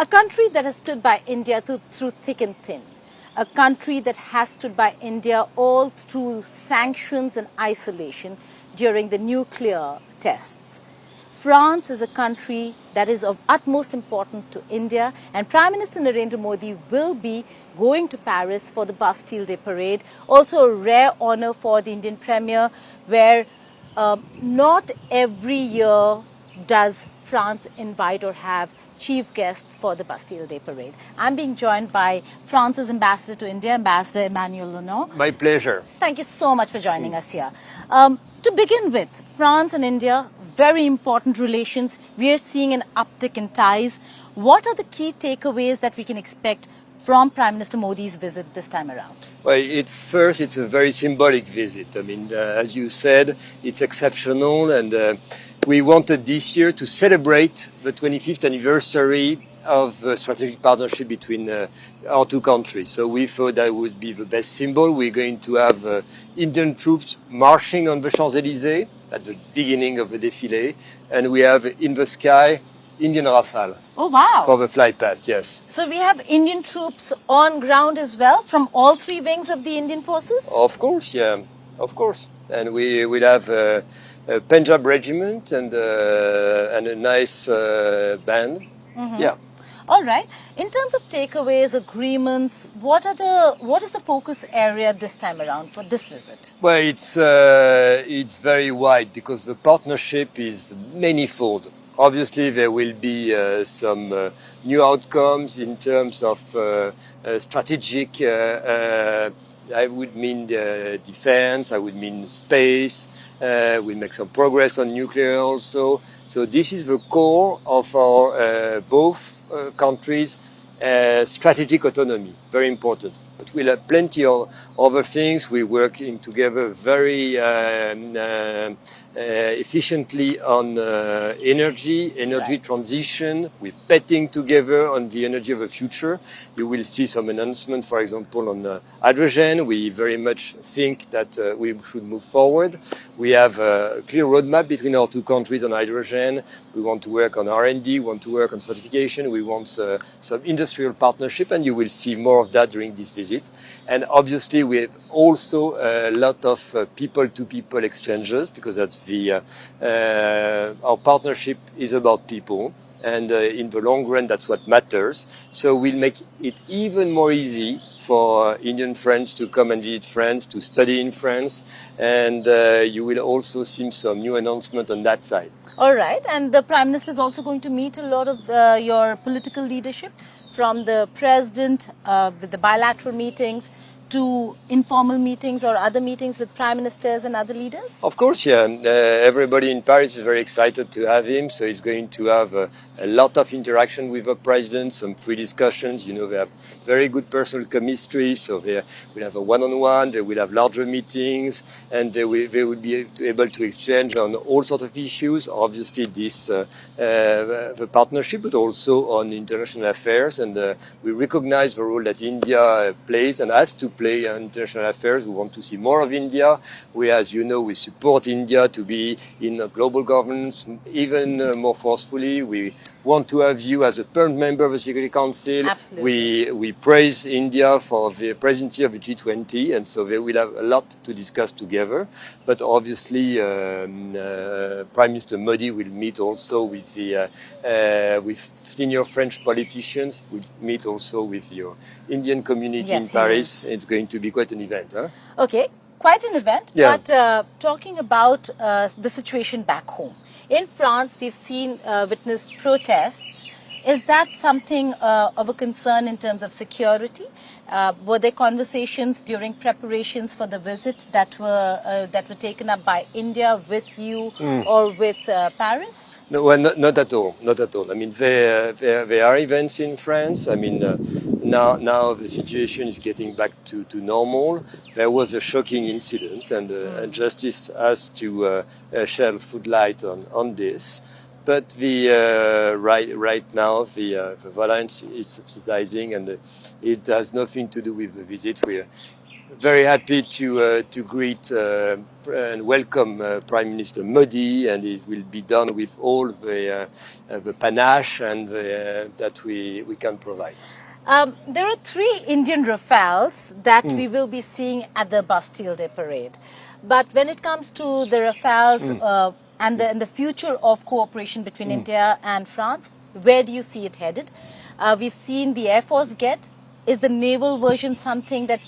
A country that has stood by India through thick and thin. A country that has stood by India all through sanctions and isolation during the nuclear tests. France is a country that is of utmost importance to India, and Prime Minister Narendra Modi will be going to Paris for the Bastille Day parade. Also a rare honor for the Indian Premier, where not every year does France invite or have chief guests for the Bastille Day parade. I'm being joined by France's Ambassador to India, Ambassador Emmanuel Lenain. My pleasure. Thank you so much for joining us here. To begin with, France and India, very important relations. We are seeing an uptick in ties. What are the key takeaways that we can expect from Prime Minister Modi's visit this time around? Well, it's a very symbolic visit. I mean, as you said, it's exceptional, and we wanted this year to celebrate the 25th anniversary of the strategic partnership between our two countries. So we thought that would be the best symbol. We're going to have Indian troops marching on the Champs-Élysées at the beginning of the défilé, and we have in the sky Indian Rafale. Oh, wow. For the flypast, yes. So we have Indian troops on ground as well from all three wings of the Indian forces? Of course, yeah, of course. And we will have a Punjab regiment and a nice band. Mm-hmm. Yeah. All right. In terms of takeaways, agreements, what is the focus area this time around for this visit? Well, it's very wide because the partnership is manifold. Obviously, there will be some new outcomes in terms of strategic. I would mean defense. I would mean space. We make some progress on nuclear also. So this is the core of our both countries' strategic autonomy. Very important. But we'll have plenty of other things. We're working together very efficiently on energy transition. We're betting together on the energy of the future. You will see some announcement, for example, on hydrogen. We very much think that we should move forward. We have a clear roadmap between our two countries on hydrogen. We want to work on R&D, we want to work on certification, we want some industrial partnership, and you will see more of that during this visit. And obviously, we have also a lot of people-to-people exchanges, because that's our partnership is about people, and in the long run, that's what matters. So we'll make it even more easy for Indian friends to come and visit France, to study in France, and you will also see some new announcement on that side. All right, and the Prime Minister is also going to meet a lot of your political leadership, from the President with the bilateral meetings to informal meetings or other meetings with Prime Ministers and other leaders? Of course, yeah. Everybody in Paris is very excited to have him, so he's going to have a lot of interaction with the President, some free discussions. You know, they have very good personal chemistry, so they will have a one-on-one, they will have larger meetings, and they will be able to exchange on all sorts of issues. Obviously, the partnership, but also on international affairs, and we recognize the role that India plays and has to play in international affairs. We want to see more of India. We, as you know, we support India to be in global governance even more forcefully. We want to have you as a permanent member of the Security Council. Absolutely. We praise India for the presidency of the G20, and so we will have a lot to discuss together. But obviously, Prime Minister Modi will meet also with with senior French politicians. We'll meet also with your Indian community in Paris. It's going to be quite an event. Huh? Okay, quite an event. Yeah. But talking about the situation back home. In France, we've witnessed protests. Is that something of a concern in terms of security? Were there conversations during preparations for the visit that were taken up by India with you or with Paris? No, well, not at all. Not at all. I mean, there are events in France. I mean, now the situation is getting back to normal. There was a shocking incident, and justice has to shed footlight on this. But right now the violence is subsiding, and it has nothing to do with the visit. very happy to greet and welcome Prime Minister Modi, and it will be done with all the panache and that we can provide. There are 3 Indian Rafales that we will be seeing at the Bastille Day parade. But when it comes to the Rafales and the future of cooperation between India and France, where do you see it headed? We've seen the Air Force get. Is the naval version something that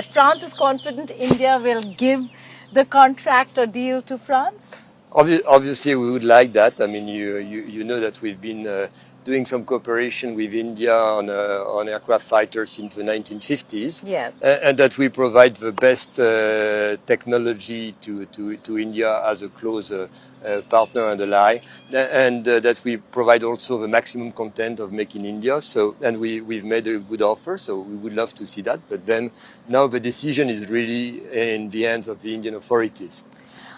France is confident India will give the contract or deal to France? Obviously, we would like that. I mean, you know that we've been doing some cooperation with India on aircraft fighters since the 1950s. Yes. And that we provide the best technology to India as a close partner and ally, and that we provide also the maximum content of Make in India. So, and we've made a good offer, so we would love to see that. But then now the decision is really in the hands of the Indian authorities.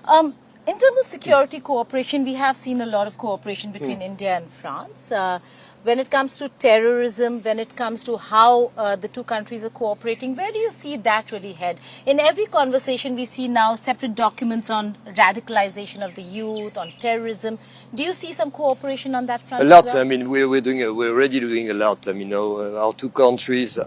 In terms of security cooperation, we have seen a lot of cooperation between India and France. When it comes to terrorism, when it comes to how the 2 countries are cooperating, where do you see that really head? In every conversation, we see now separate documents on radicalization of the youth, on terrorism. Do you see some cooperation on that front? A lot. As well? I mean, we're already doing a lot. I mean, our 2 countries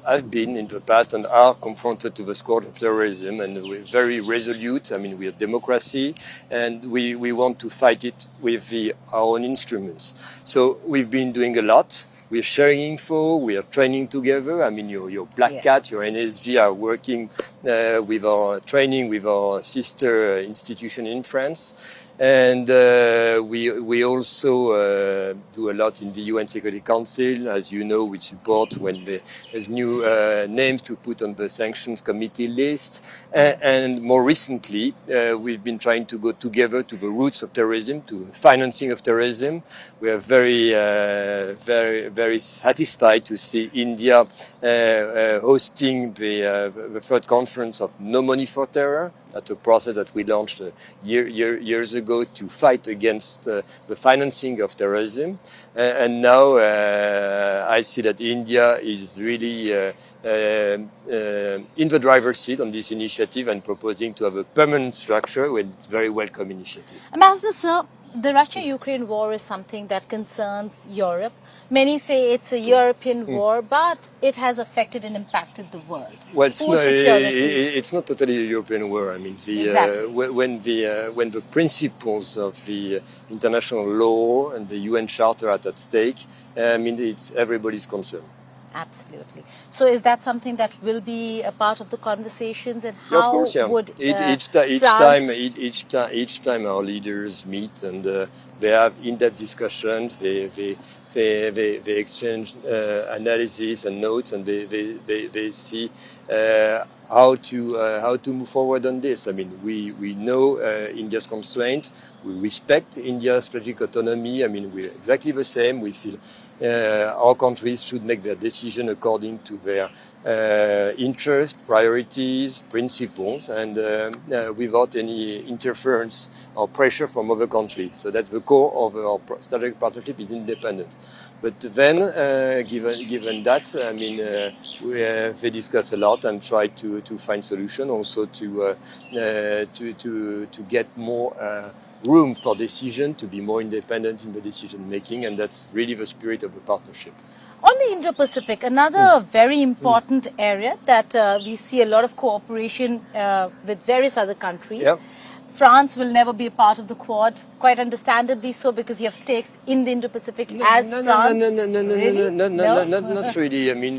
have been in the past and are confronted to the scourge of terrorism, and we're very resolute. I mean, we are democracy, and we want to fight it with our own instruments. So we've been doing a lot. We're sharing info. We are training together. I mean, your Black Cat, your NSG are working with our training with our sister institution in France. And we also do a lot in the UN Security Council. As you know, we support when there's new names to put on the sanctions committee list. And more recently, we've been trying to go together to the roots of terrorism, to financing of terrorism. We are very satisfied to see India hosting the third conference of No Money for Terror. That's a process that we launched years ago to fight against the financing of terrorism. And now I see that India is really in the driver's seat on this initiative and proposing to have a permanent structure, and it's a very welcome initiative. Ambassador, sir, the Russia-Ukraine war is something that concerns Europe. Many say it's a European war, but it has affected and impacted the world. Well, it's not totally a European war. I mean, when the principles of the international law and the UN Charter are at stake, I mean, it's everybody's concern. Absolutely. So is that something that will be a part of the conversations, and how of course, yeah. would each time our leaders meet and they have in-depth discussions, they exchange analysis and notes, and they see how to move forward on this. I mean, we know India's constraint. We respect India's strategic autonomy. I mean, we're exactly the same. We feel our countries should make their decision according to their interest, priorities, principles, and without any interference or pressure from other countries. So that's the core of our strategic partnership is independence. But then, given that, I mean, they discuss a lot and try to find solutions, also to get more room for decision, to be more independent in the decision making, and that's really the spirit of the partnership. On the Indo-Pacific, another very important area that we see a lot of cooperation with various other countries. Yep. France will never be a part of the Quad, quite understandably so, because you have stakes in the Indo-Pacific France. Not really. I mean,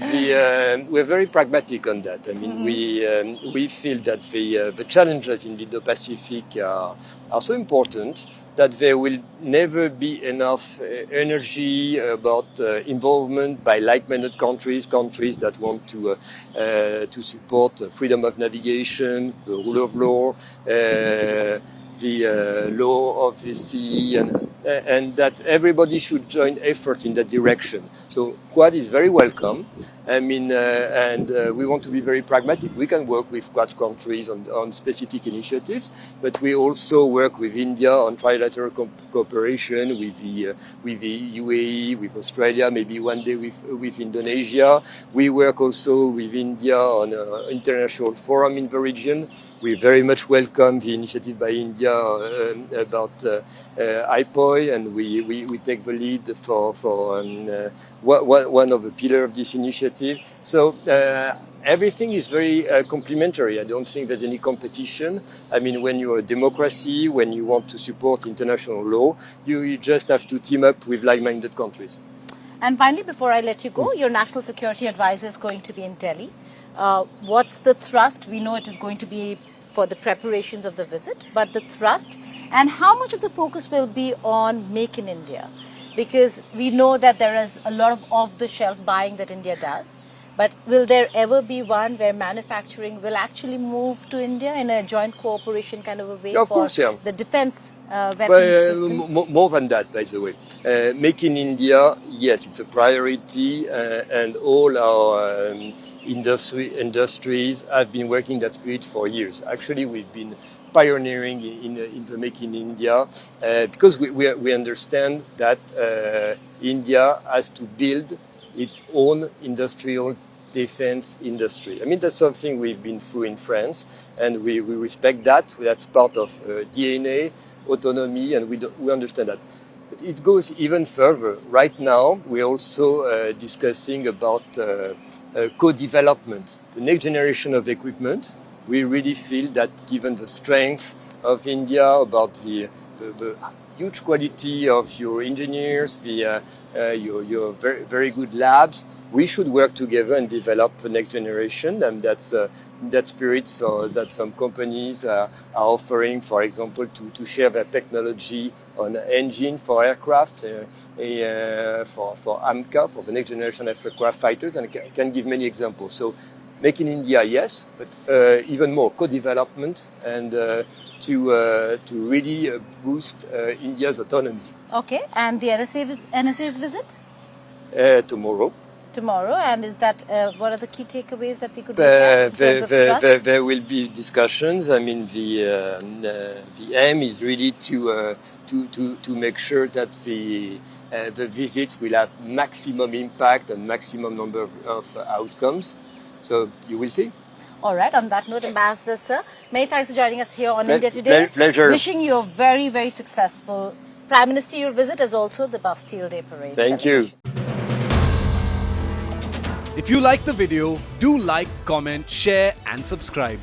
we're very pragmatic on that. I mean, we feel that the challenges in the Indo-Pacific are so important that there will never be enough energy about involvement by like-minded countries that want to support freedom of navigation, the rule of law, the law of the sea, and that everybody should join effort in that direction. So Quad is very welcome. I mean, we want to be very pragmatic. We can work with Quad countries on specific initiatives, but we also work with India on trilateral cooperation, with the UAE, with Australia, maybe one day with Indonesia. We work also with India on an international forum in the region. We very much welcome the initiative by India about IPOI, and we take the lead for one of the pillars of this initiative. So everything is very complementary. I don't think there's any competition. I mean, when you're a democracy, when you want to support international law, you just have to team up with like-minded countries. And finally, before I let you go, your national security advisor is going to be in Delhi. What's the thrust? We know it is going to be for the preparations of the visit, but the thrust and how much of the focus will be on Make in India? Because we know that there is a lot of off-the-shelf buying that India does. But will there ever be one where manufacturing will actually move to India in a joint cooperation kind of a way the defense weapons systems? More than that, by the way. Make in India, yes, it's a priority, and all our industries have been working that spirit for years. Actually, we've been pioneering in the Make in India because we understand that India has to build its own industrial defense industry. I mean, that's something we've been through in France, and we respect that. That's part of DNA, autonomy, and we understand that. But it goes even further. Right now, we're also discussing about co-development, the next generation of equipment. We really feel that given the strength of India, about the huge quality of your engineers, your very, very good labs, we should work together and develop the next generation. And that's that spirit that some companies are offering, for example, to share their technology on engine for aircraft, for AMCA, for the next generation aircraft fighters, and I can give many examples. So Make in India, yes, but even more co-development and to really boost India's autonomy. Okay, and the NSA's visit? Tomorrow. Tomorrow, and is that what are the key takeaways that we could look at in terms of trust? There will be discussions. I mean, the aim is really to make sure that the visit will have maximum impact and maximum number of outcomes. So you will see. All right. On that note, Ambassador, sir, many thanks for joining us here on India Today. Pleasure. Wishing you a very, very successful Prime Ministerial visit, as also the Bastille Day Parade. Thank you. If you like the video, do like, comment, share and subscribe.